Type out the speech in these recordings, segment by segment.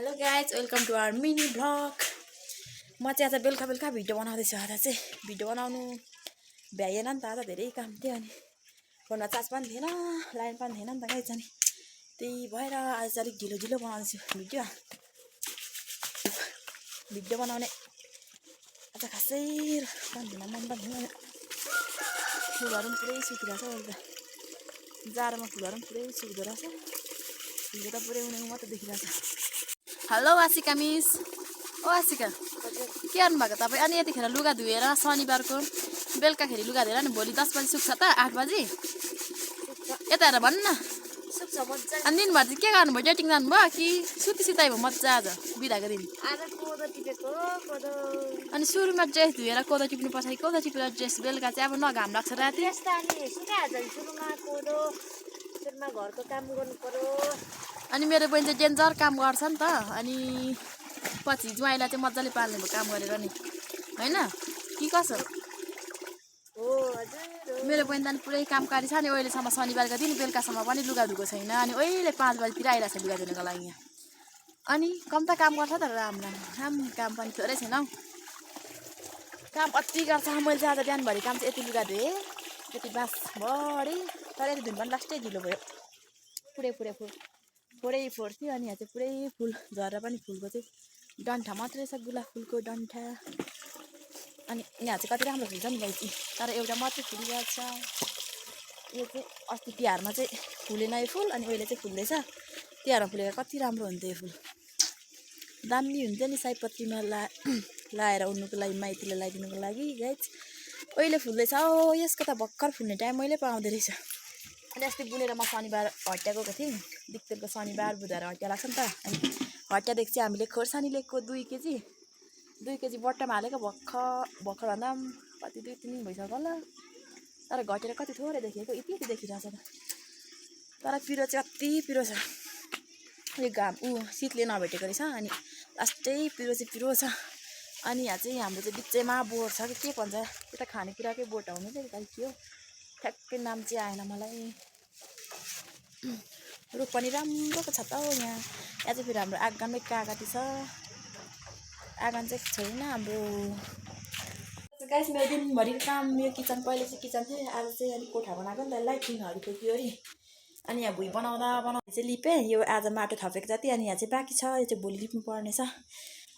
Hello guys welcome to our mini vlog. म चाहिँ आज बेलुका बेलुका भिडियो बनाउँदैछु। आज चाहिँ भिडियो बनाउनु भ्याइएन नि त, आज धेरै काम थियो अनि फोनमा चार्ज पनि थिएन, लाइन पनि थिएन नि त गाइज। अनि त्यही भएर आज चाहिँ अलिक ढिलो ढिलो बनाउँदैछु भिडियो बनाउने। आज खासै पनि थिएन, मन पनि थिएन। फुलहरू पनि पुरै सुकिरहेछ अहिले त, जाडोमा फुलहरू पनि पुरै सुक्दो रहेछ। भिडियो त पुरै उनीहरू मात्रै देखिरहेछ। Hello Aashika miss. ओ आशिका के गर्नुभएको तपाईँ? अनि यतिखेर लुगा धुएर शनिबारको बेलुकाखेरि लुगा धुएर नि भोलि 10 बजी सुक्छ त? 8 बजी यता हेर भन्नु न। अनि दिनभर चाहिँ के गर्नुभयो? डेटिङ जानुभयो कि सुती सुताइ भयो मजा आज बिदाको दिन? अनि सुरुमा ड्रेस धुएर कोदो टिप्नु पर्छ कि कोदो टिपेर ड्रेस बेलुका चाहिँ अब न घाम लाग्छ राति? अनि मेरो बहिनी चाहिँ डेन्जर काम गर्छ नि त, अनि पछि ज्वाइँलाई चाहिँ मजाले पाल्ने भयो काम गरेर नि, होइन कि कसो? मेरो बहिनी त पुरै कामकारी छ नि। अहिलेसम्म शनिबारको दिन बेलुकासम्म पनि लुगा धुएको छैन। अनि अहिले 5 बजीतिर आइरहेको छ लुगा धुनको लागि यहाँ। अनि कम त काम गर्छ त राम्रो काम पनि थोरै छैन हौ, काम अति गर्छ। मैले चाहिँ आज बिहानभरि काम चाहिँ यति लुगा धुएँ, यति बास भरि, तर यति धुन पनि लास्टै ढिलो भयो। पुरै फोड्थ्यो। अनि यहाँ चाहिँ पुरै फुल झरेर पनि फुलको चाहिँ डन्ठा मात्रै छ, गुलाब फुलको डन्ठा। अनि यहाँ चाहिँ कति राम्रो फुल्छ नि गाइस, तर एउटा मात्रै फुलिरहेको छ। यो चाहिँ अस्ति तिहारमा चाहिँ फुलेन यो फुल, अनि अहिले चाहिँ फुल्दैछ। तिहारमा फुलेको कति राम्रो हुन्थ्यो यो फुल, दामी हुन्थ्यो नि सयपत्रीमा लाएर उड्नुको लागि, माइतीले लगाइदिनुको लागि गाइस। अहिले फुल्दैछ। ओ यसको त भर्खर फुल्ने टाइम मैले पाउँदै रहेछ। अनि अस्ति बुनेर म शनिबार हटिया गएको थिएँ। दिक्तेलको शनिबार बुधबार हटिया लाग्छ नि त। अनि हटियादेखि चाहिँ हामीले खोर्सानी लिएको 2 केजी बट्टामा हालेको। भर्खर भन्दा कति 2-3 दिन भइसक्यो होला, तर घटेर कति थोरै देखेको, यति देखिरहेछ त। तर पिरो चाहिँ अति पिरो छ, यो घाम शीतले नभेटेको रहेछ। अनि लास्टै पिरो चाहिँ पिरो छ। अनि यहाँ चाहिँ हाम्रो चाहिँ बिचैमा बोट छ कि के भन्छ, यता खानेकुराकै बोट आउनु चाहिँ कहीँ के हो, ठ्याक्कै नाम चाहिँ आएन मलाई। रुख पनि राम्रोको छ त हौ यहाँ चाहिँ। फेरि हाम्रो आँगनमै कागती छ, आँगन चाहिँ छैन हाम्रो। गाइस मेरो दिनभरि काम यो किचन, पहिले चाहिँ किचन थियो, आज चाहिँ अलिक कोठा बनाएको नि त, लाइटिङहरू पुग्यो अरे। अनि यहाँ भुइँ बनाउँदा चाहिँ लिपेँ। यो आज माटो थपेको जति, अनि यहाँ चाहिँ बाँकी छ, यो चाहिँ भोलि लिप्नु पर्ने छ।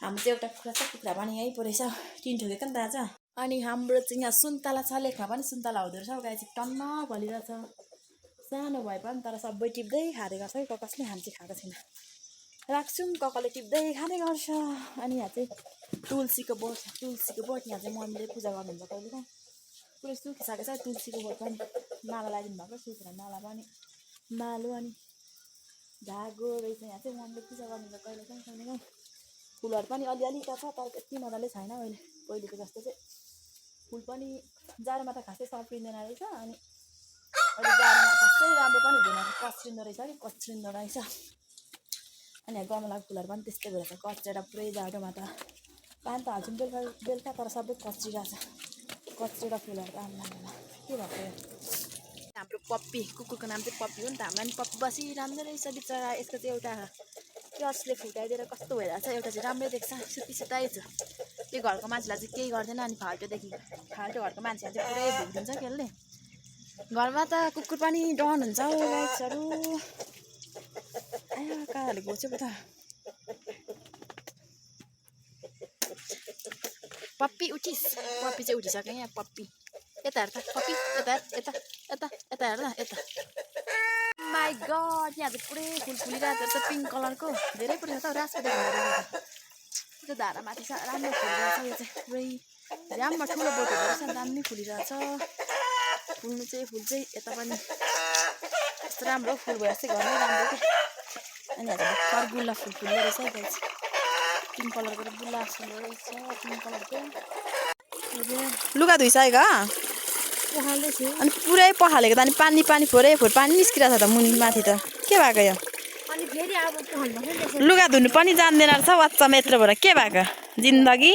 हाम्रो चाहिँ एउटा कुखुरा पनि यहीँ परेछ, टिन ठोकेको नि त आज। अनि हाम्रो चाहिँ यहाँ सुन्तला छ, लेखमा पनि सुन्तला हुँदो रहेछ। गाई चाहिँ टन्न भलिरहेछ, सानो भए पनि, तर सबै टिप्दै खाँदै गर्छ है। कसले खान्छ खाएको छैन, राख्छौँ ककले टिप्दै खाँदै गर्छ। अनि यहाँ चाहिँ तुलसीको बोट यहाँ चाहिँ मम्मीले पूजा गर्नुहुन्छ कहिले काहीँ। पुरै सुकिसकेको छ तुलसीको बोट पनि, माला लगाइदिनु भएको, सुकेर माला पनि मालो। अनि धागो रहेछ यहाँ चाहिँ, मम्मीले पूजा गर्नुहुन्छ कहिले काहीँ। फुलहरू पनि अलिअलि त छ, तर त्यति मजाले छैन अहिले पहिलेको जस्तो चाहिँ। फुल पनि जाडोमा त खासै सप्रिँदैन रहेछ, अनि अहिले जाडोमा खासै राम्रो पनि हुँदैन, कच्रिँदो रहेछ। अनि यहाँ गमलाको फुलहरू पनि त्यस्तै भइरहेछ, कच्रेर पुरै जाडोमा त पानी त हाल्छौँ बेलुका, तर सबै कच्रिरहेछ, कच्रेर फुलहरू आम्मामा के भएको यो। हाम्रो पप्पी, कुकुरको नाम चाहिँ पप्पी हो नि त। हाम्रो पनि पप्पी बसिरहँदो रहेछ बिचरा। यसको चाहिँ एउटा क्लचले फुटाइदिएर कस्तो भइरहेछ, एउटा चाहिँ राम्रै देख्छ, सुताइ छ। यो घरको मान्छेलाई चाहिँ केही गर्दैन, अनि फाल्टो घरको मान्छेलाई चाहिँ पुरै भुकिदिन्छ कि यसले। घरमा त कुकुर पनि डन हुन्छ हौ गाइसहरू। कहाँले घोचेको त पप्पी उठिस, पप्पी चाहिँ उठिसक्यो यहाँ पप्पी। यता हेर त पप्पी, यता हेर न, यता। माई गड, यहाँ चाहिँ पुरै फुल फुलिरहेको छ पिङ्क कलरको, धेरै पुरै छ रासको देख्नु। त्यो धारामाथि छ, राम्रो फुलिरहेछ। यो चाहिँ पुरै राम्रो ठुलो बोट हुँदो रहेछ, दामी फुलिरहेछ। फुल चाहिँ यता पनि यस्तो राम्रो फुल भएर चाहिँ घरमै राम्रो क्या। अनि यहाँ चाहिँ भर्खर गुलाब फुल फुल्दो रहेछ गाइस, पिङ्क कलरको गुलाब फुल रहेछ, पिङ्क कलरको। लुगा धुइसकेको अनि पुरै पखालेको त, अनि पानी फोरै निस्किरहेको छ त मुनि माथि त, के भएको यो? लुगा धुनु पनि जान्दैन रहेछ वाच्चामा यत्रो भएर, के भएको जिन्दगी?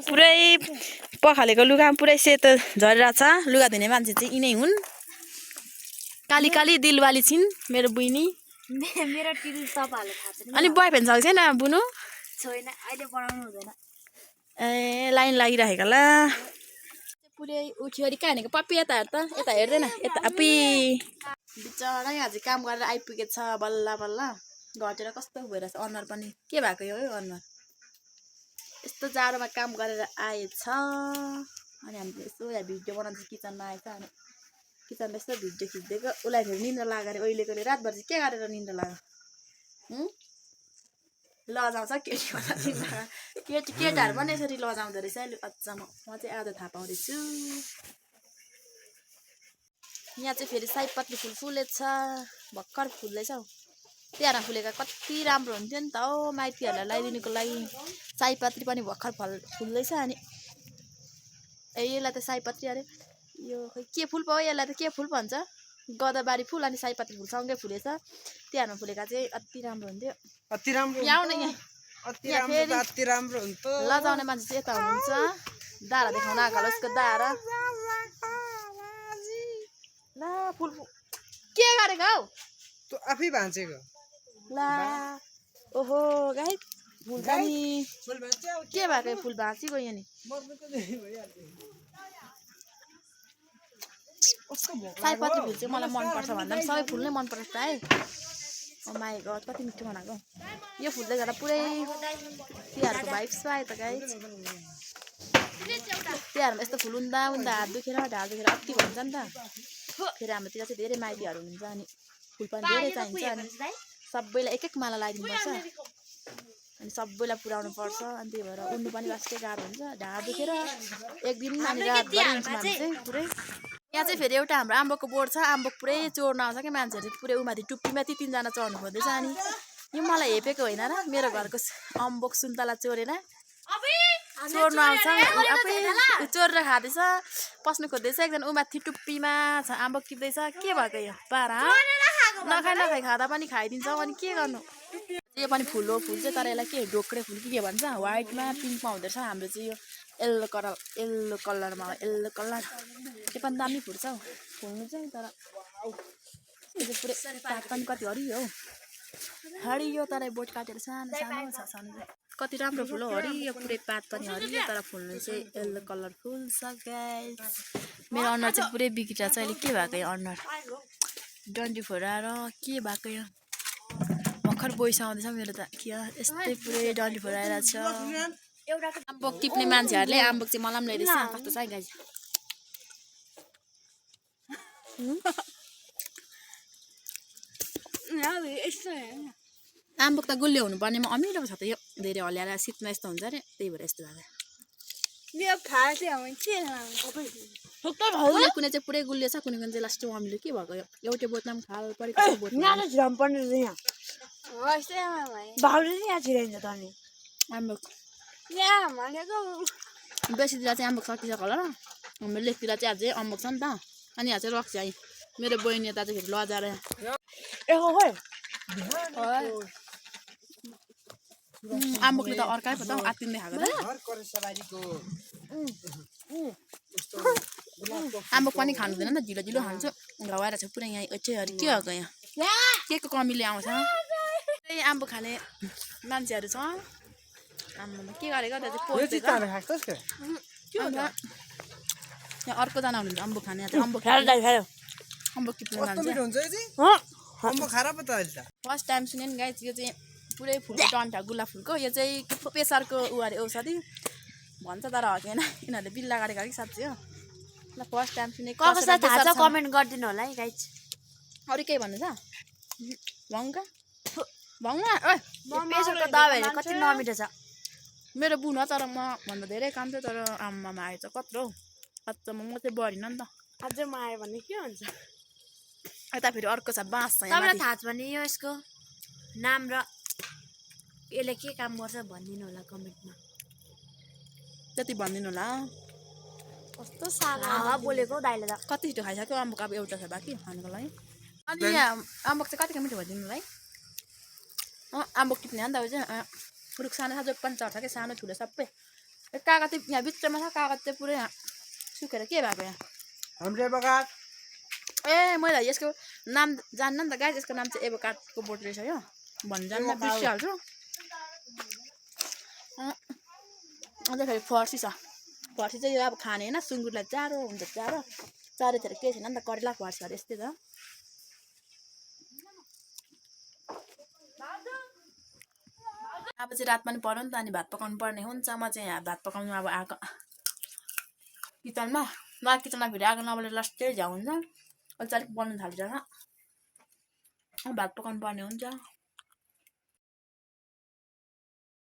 पुरै पखालेको लुगा पुरै सेतो झरिरहेछ। लुगा धुने मान्छे चाहिँ यिनै हुन्, काली दिलवाली छिन् मेरो बहिनी। मेरो टिल तपाईँहरूले थाहा छैन अनि बोय फ्रेन्ड छ कि छैन बुनु छैन अहिले बनाउनु हुँदैन ए लाइन लागिरहेको ल पुरै उठ्यो अरे कहाँ हिँडेको पप्पी यता हेर त यता हेर्दैन यता अपी बिचरा आज काम गरेर आइपुगेछ बल्ल बल्ल घटेर कस्तो भइरहेछ अनुहार पनि के भएको यो अनुहार यस्तो जाडोमा काम गरेर आएछ अनि हामीले यसो यहाँ भिडियो बनाउँछ किचनमा आएछ अनि किचनमा यस्तो भिडियो खिचिदिएको उसलाई फेरि निन्द्रा लागेर ओहिलेकोले रातभर चाहिँ के गरेर निन्द्रा लाग्यो लजाउँछ केटाहरू पनि यसरी लजाउँदो रहेछ अहिले अझ म चाहिँ आज थाहा पाउँदैछु यहाँ चाहिँ फेरि सयपत्री फुल फुलेछ भर्खर फुल्दैछ हौ तिहारमा फुलेको कति राम्रो हुन्थ्यो नि त हौ माइतीहरूलाई लगाइदिनुको लागि सयपत्री पनि भर्खर फुल्दैछ अनि ए यसलाई त सयपत्री अरे यो खै के फुल पो यसलाई त के फुल भन्छ गदाबारी फुल अनि सयपत्री फुल सँगै फुलेछ तिहारमा फुलेका चाहिँ अति राम्रो हुन्थ्यो अति राम्रो यहाँ आउन यहाँ अति राम्रो हुन्छ लजाउने मान्छे चाहिँ यता हुनुहुन्छ दारा देखाउन आएको होला उसको दारा ला फुल के गरेको हौ तँ आफै भाँचेको ला ओहो गाई फुल पनि के भएको यो फुल भाँचिगयो यहाँ नि सयपत्री फुल चाहिँ मलाई मनपर्छ भन्दा पनि सबै फुल नै मनपर्छ है माई गड कति मिठो बनाएको यो फुल्दै गर्दा पुरै तिहारको भाइब्स पायो त गाई तिहारमा यस्तो फुल उन्दा हात दुखेर ढाड दुखेर अति भन्छ नि त फेरि हाम्रोतिर चाहिँ धेरै माइतीहरू हुन्छ अनि फुल पनि धेरै चाहिन्छ अनि सबैलाई एक एक माला लगाइदिनुपर्छ अनि सबैलाई पुर्याउनु पर्छ अनि त्यही भएर उड्नु पनि वास्तै गाह्रो हुन्छ ढाड दुखेर एक दिन अनि रातभरि हुन्छ हामी चाहिँ पुरै यहाँ चाहिँ फेरि एउटा हाम्रो अम्बकको बोर्ड छ अम्बक पुरै चोर्न आउँछ क्या मान्छेहरू पुरै उमाथि टुप्पीमा ती तिनजना चढ्नु खोज्दैछ अनि यो मलाई हेपेको होइन र मेरो घरको अम्बक सुन्तला चोरेर चोर्नु आउँछ आफै चोरेर खाँदैछ पस्नु खोज्दैछ एकजना उमाथि टुप्पीमा छ अम्बक टिप्दैछ के भएको यो पारा नखाइ खाँदा पनि खाइदिन्छ अनि के गर्नु यो पनि फुल हो फुल चाहिँ तर यसलाई के ढोक्रे फुल के भन्छ व्हाइटमा पिङ्कमा हुँदो रहेछ हाम्रो चाहिँ यो येल्लो कलरमा हो येल्लो कलर त्यो पनि दामी फुल्छ हौ फुल्नु चाहिँ तर यो चाहिँ पुरै पात पनि कति हरियो हौ हरियो तर बोट काटेर सानो सानो छ सानो कति राम्रो फुल हो हरियो पुरै पात पनि हरियो तर फुल्नु चाहिँ येल्लो कलर फुल्छ गाइस मेरो अनुहार चाहिँ पुरै बिग्रिरहेको छ अहिले के भएको यो अनुहार डन्डी फोराएर के भएको यो भर्खर बोइस आउँदैछ मेरो त के यस्तै पुरै डन्डी फोराएर छ अम्बक टिप्ने मान्छेहरूले अम्बक चाहिँ मलाई पनि ल्याइदिएछ कस्तो छ है गाइस अम्बक त गुलियो हुनुपर्नेमा अमिलो छ त यो धेरै हल्ल्याएर शीतमा यस्तो हुन्छ अरे त्यही भएर यस्तो भएको कुनै चाहिँ पुरै गुलियो छ कुनै चाहिँ लास्टमा अमिलो के भएको एउटै बोटमा पनि खाल परेको अम्बक बेसीतिर चाहिँ अम्बक सकिसक्यो होला र हाम्रो लेकतिर चाहिँ अझै अम्बक छ नि त अनि यहाँ चाहिँ रक्छ है मेरो बहिनी यता चाहिँ फेरि लजाएर अम्बकले त अर्कै पो त आत्तिँदै खाएको अम्बक पनि खानु हुँदैन नि त ढिलो ढिलो खान्छु घाउ छ पुरै यहाँ अरे के भएको यहाँ के को कमीले आउँछ त्यही अम्बक खाने मान्छेहरू छ आम्मामा के गरेको यहाँ अर्कोजना हुनुहुन्छ अम्बक खाने अम्बक टिप्ने मान्छे फर्स्ट टाइम सुने नि गाइस यो चाहिँ पुरै फुलको डन्ठा गुलाब फुलको यो चाहिँ प्रेसरको उ अरे औषधि भन्छ तर हकेन यिनीहरूले बिल्ला गरेको कि साँच्चै हो ल फर्स्ट टाइम सुने कमेन्ट गरिदिनु होला है गाइस अरू केही भन्नु छ भङ्गा प्रेसरको दबाईहरू कति नमिठो छ मेरो बुन तर म भन्दा धेरै काम थियो तर आम्मामा आएछ कत्रो हौ अचम्म म चाहिँ बढिन नि त अझै म आयो भने के हुन्छ यता फेरि अर्को छ बाँस छ तपाईँलाई थाहा छ भने यो यसको नाम र यसले के काम गर्छ भनिदिनु होला कमेन्टमा त्यति भनिदिनु होला कस्तो सानो बोलेको दाइले त कति छिटो खाइसक्यो अम्बक अब एउटा छ बाँकी खानुको लागि अनि यहाँ अम्बक चाहिँ कतिको मिठो भइदिनु है अम्बक टिप्ने हो नि त चाहिँ रुख सानो छ जोक पनि चढ्छ क्या सानो ठुलो सबै कागज यहाँ बिचमा छ कागज चाहिँ पुरै सुकेर के भएको यहाँ ए मैले यसको नाम जान्न नि त गाइस यसको नाम चाहिँ एभोकाडको बोट रहेछ यो भन्नु जान्न बिर्सिहाल्छु अन्त फेरि फर्सी छ फर्सी चाहिँ यो अब खाने होइन सुँगुरलाई चारो हुन्छ चारोतिर केही छैन नि त करेला फर्सीहरू यस्तै छ अब चाहिँ रात पनि पर्यो नि त अनि भात पकाउनु पर्ने हुन्छ म चाहिँ यहाँ भात पकाउनु अब आएको किचनमा मलाई किचनमा फेरि आगो नबलेर लास्टै झ्याउ हुन्छ अहिले चाहिँ अलिक बल्नु थालिरहेछ भात पकाउनु पर्ने हुन्छ